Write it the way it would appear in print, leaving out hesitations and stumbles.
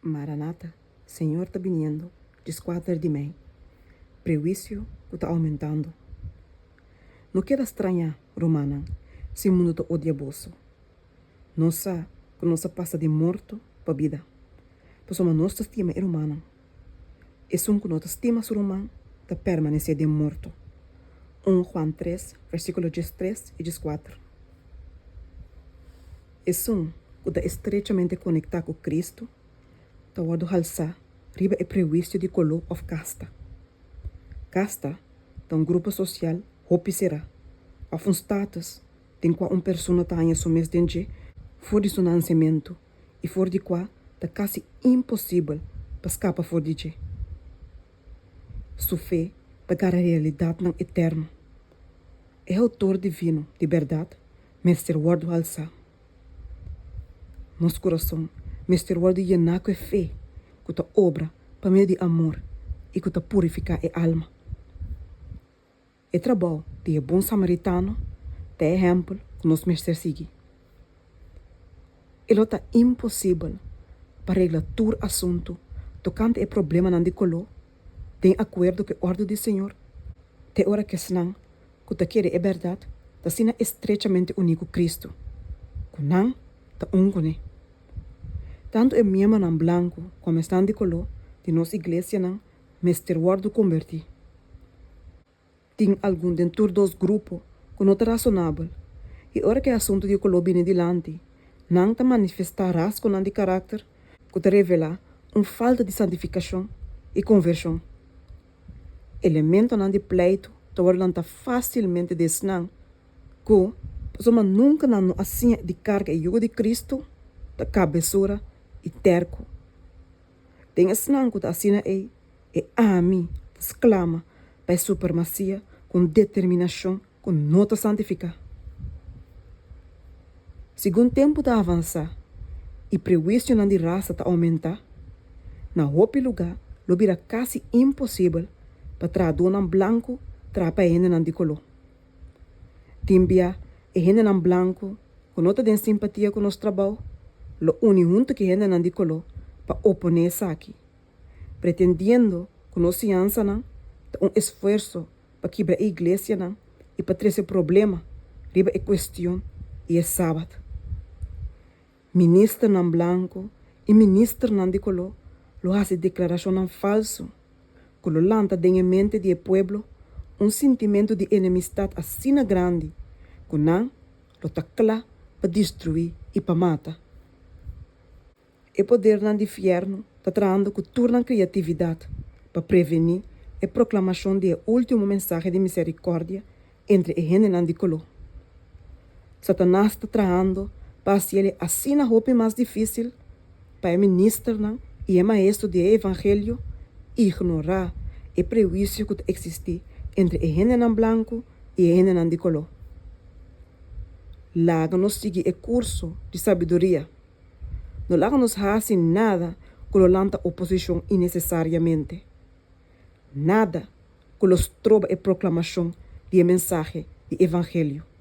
Maranata, Senhor está vindo, desquadra de mim. Prejuízo está aumentando. Não queda estranha, Romana, se o mundo está odioso. Não sabe que não se passa de morto para vida. Pois uma nossa estima é humana. E só que nossa estima ser humano está permanecer de morto. 1 Juan 3, versículo 13 e 14. E só que está estreitamente conectado com Cristo, está guardo halsa, riba e prejuízo de color of casta. Casta é um grupo social, hopi será. Of um status, tem qual pessoa está em seu mês de fora de seu nascimento e fora de qual está quase impossível para escapar fora de. Sua fé está a realidade não eterna. É autor divino de verdade, Mestre Word Halsa. Nosso coração, Mestre Word llenar com fé, que está obra para meio de amor e que está purificar a alma. E trabalho de bom samaritano, de exemplo que nos mestre sigue. Ele está impossível para arreglar todo assunto tocante ao problema não de color, de acordo com a ordem do Senhor. De hora que senão, que está querendo a verdade, está sendo estreitamente único Cristo. Que não está único. Tanto é mesmo não branco como está de color, de nossa igreja não, mestre Word converti. Tem algum dentro dos grupos que não é razonável. E hora que o assunto de color vem adiante, não te manifestar rasgo de caráter que te revela uma falta de santificação e conversão. Elemento não de pleito te orlanta facilmente desnã que, pessoa nunca não assim de carga e jugo de Cristo, da cabeçura e terco. Tem asnã que assim é, e a mim, exclama, para a supremacia com determinação que não te santifica. Segundo o tempo está avançar e prejuízo de raça está aumentar, na roupa lugar, lo vira quase impossível para traduzir um branco trapa gente não de color. Timbia e gente não branco, que não tem simpatia com nosso trabalho, lo une junto que gente não de color para oponer-se aqui, pretendendo que nossa ciência não esforço para quebrar a igreja não e para trazer problema, riba a questão e é sábado. Ministro não branco e ministro não de color lo hace declaração não falso, que lo lanta em mente do povo sentimento de enemistade assim grande, que não lo tacla para destruir e para matar. E poder não de inferno está trazendo que torna criatividade para prevenir a proclamação do último mensagem de misericórdia entre a gente não de color. Satanás está trazendo para se ele assim a roupa mais difícil para o ministro e o maestro do evangelho ignorar o prejuízo que existe entre a gente não branco e a gente não de color. Laga nos sigue o curso de sabedoria. Não laga nos hace nada que lo lanta oposição innecessariamente. Nada que los troba a proclamação de mensagem do evangelho.